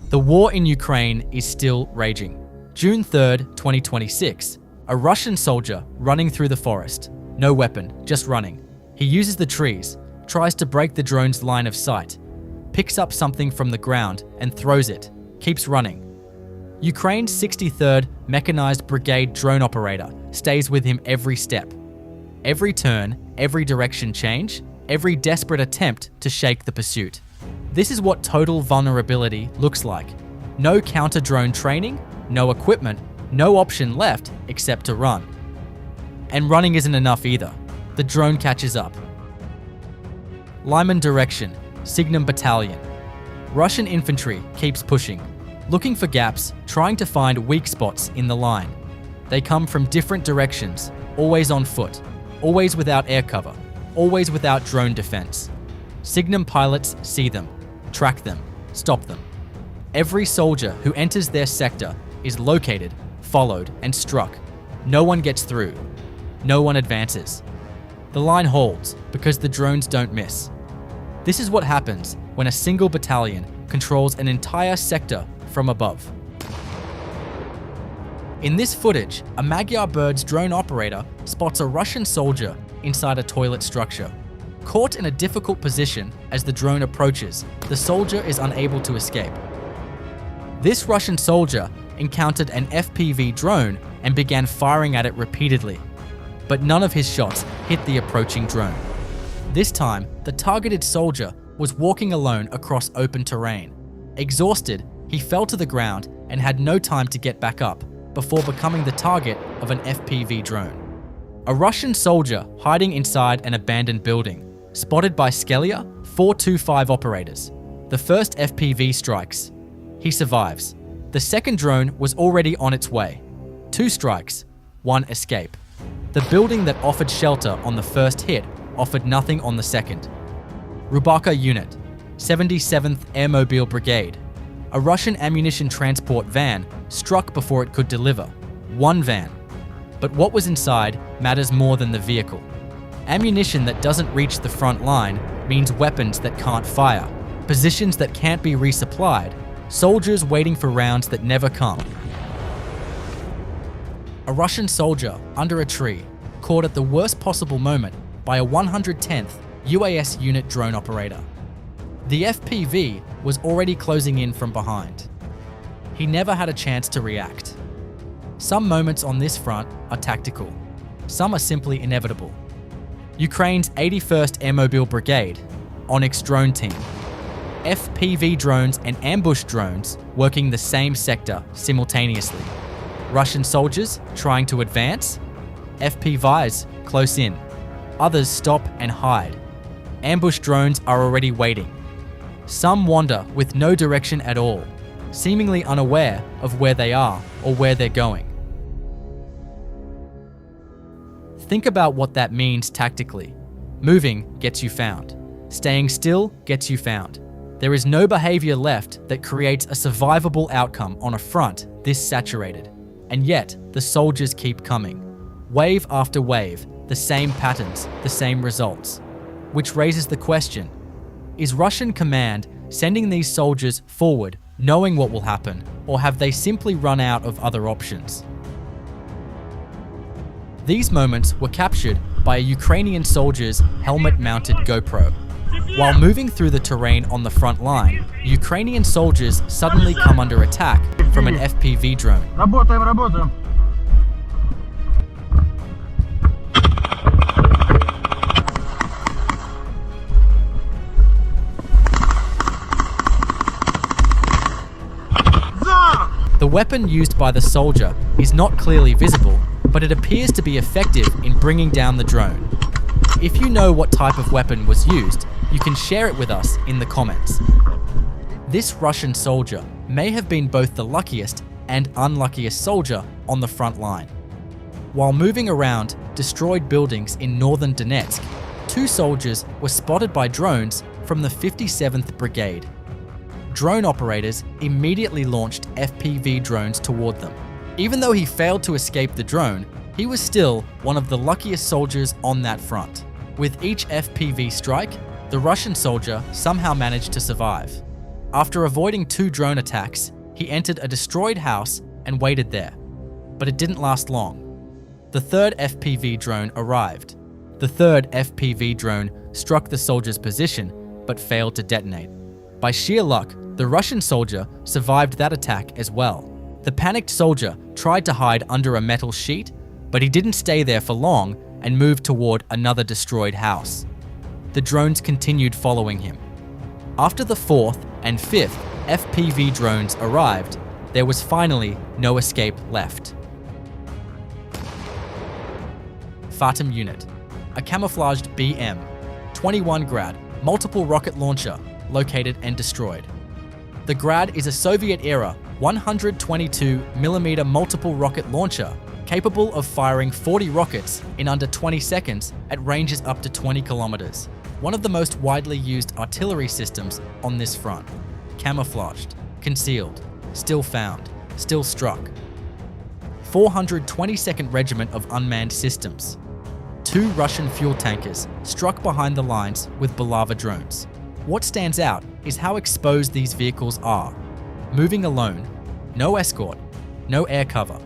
The war in Ukraine is still raging. June 3rd, 2026, a Russian soldier running through the forest. No weapon, just running. He uses the trees, tries to break the drone's line of sight, picks up something from the ground and throws it, keeps running. Ukraine's 63rd Mechanized Brigade drone operator stays with him every step. Every turn, every direction change, every desperate attempt to shake the pursuit. This is what total vulnerability looks like. No counter-drone training, no equipment, no option left except to run. And running isn't enough either. The drone catches up. Lyman direction, Signum Battalion. Russian infantry keeps pushing, looking for gaps, trying to find weak spots in the line. They come from different directions, always on foot, always without air cover, always without drone defense. Signum pilots see them, track them, stop them. Every soldier who enters their sector is located, followed, and struck. No one gets through. No one advances. The line holds because the drones don't miss. This is what happens when a single battalion controls an entire sector from above. In this footage, a Magyar Birds drone operator spots a Russian soldier inside a toilet structure. Caught in a difficult position as the drone approaches, the soldier is unable to escape. This Russian soldier encountered an FPV drone and began firing at it repeatedly, but none of his shots hit the approaching drone. This time, the targeted soldier was walking alone across open terrain. Exhausted, he fell to the ground and had no time to get back up before becoming the target of an FPV drone. A Russian soldier hiding inside an abandoned building, spotted by Skelia 425 operators. The first FPV strikes. He survives. The second drone was already on its way. 2 strikes, 1 escape. The building that offered shelter on the first hit offered nothing on the second. Rubaka Unit, 77th Airmobile Brigade. A Russian ammunition transport van struck before it could deliver. 1 van. But what was inside matters more than the vehicle. Ammunition that doesn't reach the front line means weapons that can't fire, positions that can't be resupplied, soldiers waiting for rounds that never come. A Russian soldier under a tree, caught at the worst possible moment by a 110th UAS unit drone operator. The FPV was already closing in from behind. He never had a chance to react. Some moments on this front are tactical. Some are simply inevitable. Ukraine's 81st Airmobile Brigade Onyx drone team. FPV drones and ambush drones working the same sector simultaneously. Russian soldiers trying to advance. FPVs close in. Others stop and hide. Ambush drones are already waiting. Some wander with no direction at all, seemingly unaware of where they are or where they're going. Think about what that means tactically. Moving gets you found. Staying still gets you found. There is no behavior left that creates a survivable outcome on a front this saturated. And yet, the soldiers keep coming. Wave after wave, the same patterns, the same results. Which raises the question, is Russian command sending these soldiers forward knowing what will happen, or have they simply run out of other options? These moments were captured by a Ukrainian soldier's helmet-mounted GoPro. While moving through the terrain on the front line, Ukrainian soldiers suddenly come under attack from an FPV drone. Работаем. The weapon used by the soldier is not clearly visible, but it appears to be effective in bringing down the drone. If you know what type of weapon was used, you can share it with us in the comments. This Russian soldier may have been both the luckiest and unluckiest soldier on the front line. While moving around destroyed buildings in northern Donetsk, 2 soldiers were spotted by drones from the 57th Brigade. Drone operators immediately launched FPV drones toward them. Even though he failed to escape the drone, he was still one of the luckiest soldiers on that front. With each FPV strike, the Russian soldier somehow managed to survive. After avoiding 2 drone attacks, he entered a destroyed house and waited there. But it didn't last long. The 3rd FPV drone arrived. The 3rd FPV drone struck the soldier's position, but failed to detonate. By sheer luck, the Russian soldier survived that attack as well. The panicked soldier tried to hide under a metal sheet, but he didn't stay there for long and moved toward another destroyed house. The drones continued following him. After the 4th and 5th FPV drones arrived, there was finally no escape left. Fatum unit, a camouflaged BM, 21 Grad, multiple rocket launcher, located and destroyed. The Grad is a Soviet-era 122mm multiple rocket launcher capable of firing 40 rockets in under 20 seconds at ranges up to 20 kilometers. One of the most widely used artillery systems on this front. Camouflaged, concealed, still found, still struck. 422nd Regiment of Unmanned Systems. 2 Russian fuel tankers struck behind the lines with Bulava drones. What stands out is how exposed these vehicles are. Moving alone, no escort, no air cover,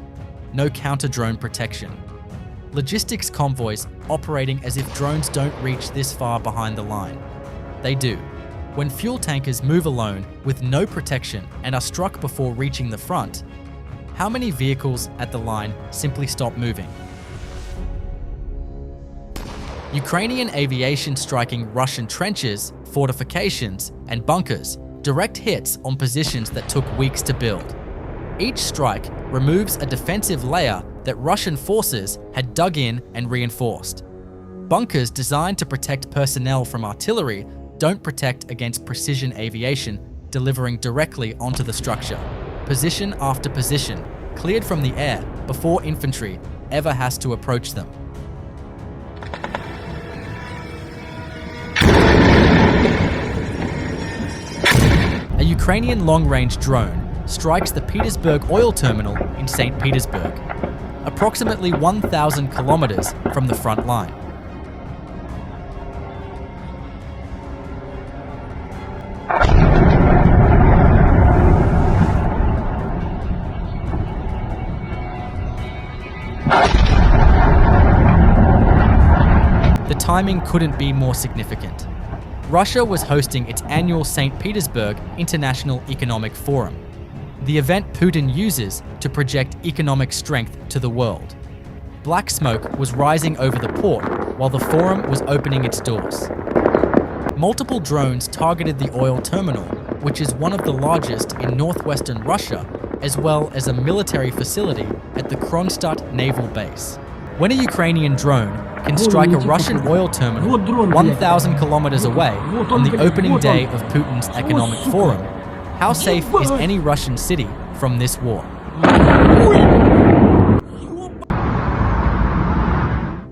no counter-drone protection. Logistics convoys operating as if drones don't reach this far behind the line. They do. When fuel tankers move alone with no protection and are struck before reaching the front, how many vehicles at the line simply stop moving? Ukrainian aviation striking Russian trenches, fortifications, and bunkers, direct hits on positions that took weeks to build. Each strike removes a defensive layer that Russian forces had dug in and reinforced. Bunkers designed to protect personnel from artillery don't protect against precision aviation delivering directly onto the structure. Position after position, cleared from the air before infantry ever has to approach them. A Ukrainian long-range drone strikes the Petersburg oil terminal in St. Petersburg, approximately 1,000 kilometers from the front line. The timing couldn't be more significant. Russia was hosting its annual St. Petersburg International Economic Forum, the event Putin uses to project economic strength to the world. Black smoke was rising over the port while the forum was opening its doors. Multiple drones targeted the oil terminal, which is one of the largest in northwestern Russia, as well as a military facility at the Kronstadt Naval Base. When a Ukrainian drone can strike a Russian oil terminal 1,000 kilometers away on the opening day of Putin's economic forum, how safe is any Russian city from this war?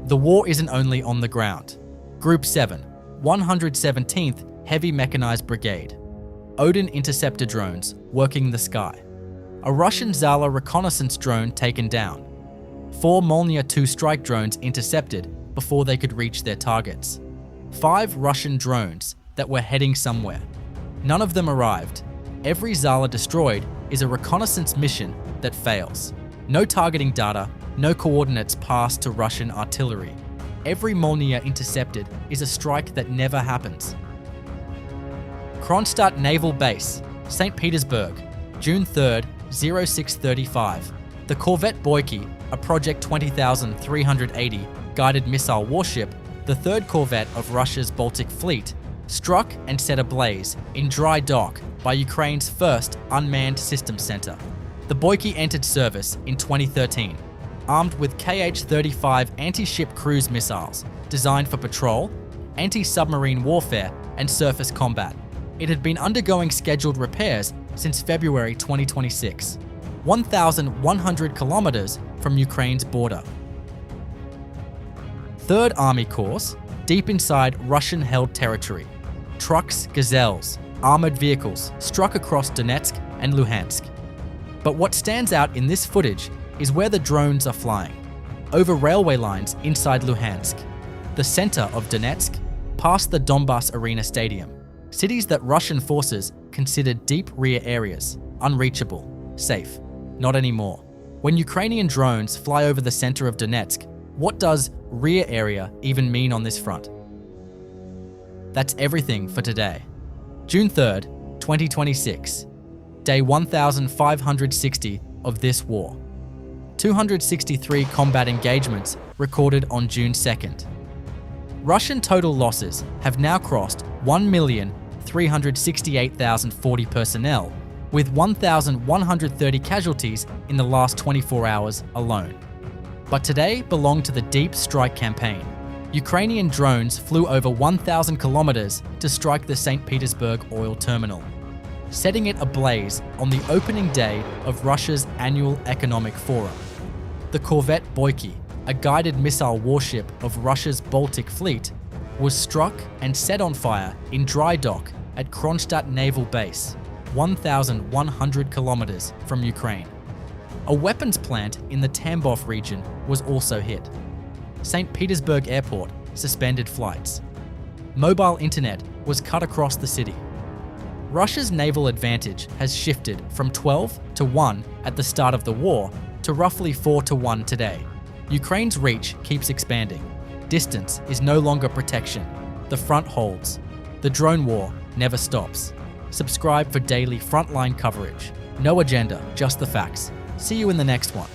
The war isn't only on the ground. Group 7, 117th Heavy Mechanized Brigade. Odin interceptor drones working the sky. A Russian Zala reconnaissance drone taken down. 4 Molniya 2 strike drones intercepted before they could reach their targets. 5 Russian drones that were heading somewhere. None of them arrived. Every Zala destroyed is a reconnaissance mission that fails. No targeting data, no coordinates passed to Russian artillery. Every Molniya intercepted is a strike that never happens. Kronstadt Naval Base, St. Petersburg, June 3rd, 0635. The Corvette Boiky, a Project 20,380 guided missile warship, the 3rd Corvette of Russia's Baltic Fleet, struck and set ablaze in dry dock by Ukraine's first Unmanned Systems Center. The Boiky entered service in 2013, armed with Kh-35 anti-ship cruise missiles designed for patrol, anti-submarine warfare, and surface combat. It had been undergoing scheduled repairs since February 2026, 1,100 kilometers from Ukraine's border. 3rd Army Corps, deep inside Russian-held territory. Trucks, gazelles, armored vehicles struck across Donetsk and Luhansk. But what stands out in this footage is where the drones are flying. Over railway lines inside Luhansk, the center of Donetsk, past the Donbass Arena Stadium, cities that Russian forces considered deep rear areas, unreachable, safe. Not anymore. When Ukrainian drones fly over the center of Donetsk, what does rear area even mean on this front? That's everything for today. June 3rd, 2026. Day 1560 of this war. 263 combat engagements recorded on June 2nd. Russian total losses have now crossed 1,368,040 personnel, with 1,130 casualties in the last 24 hours alone. But today belonged to the Deep Strike campaign. Ukrainian drones flew over 1,000 kilometers to strike the St. Petersburg oil terminal, setting it ablaze on the opening day of Russia's annual economic forum. The Corvette Boiky, a guided missile warship of Russia's Baltic Fleet, was struck and set on fire in dry dock at Kronstadt Naval Base, 1,100 kilometers from Ukraine. A weapons plant in the Tambov region was also hit. St. Petersburg Airport suspended flights. Mobile internet was cut across the city. Russia's naval advantage has shifted from 12 to 1 at the start of the war to roughly 4 to 1 today. Ukraine's reach keeps expanding. Distance is no longer protection. The front holds. The drone war never stops. Subscribe for daily frontline coverage. No agenda, just the facts. See you in the next one.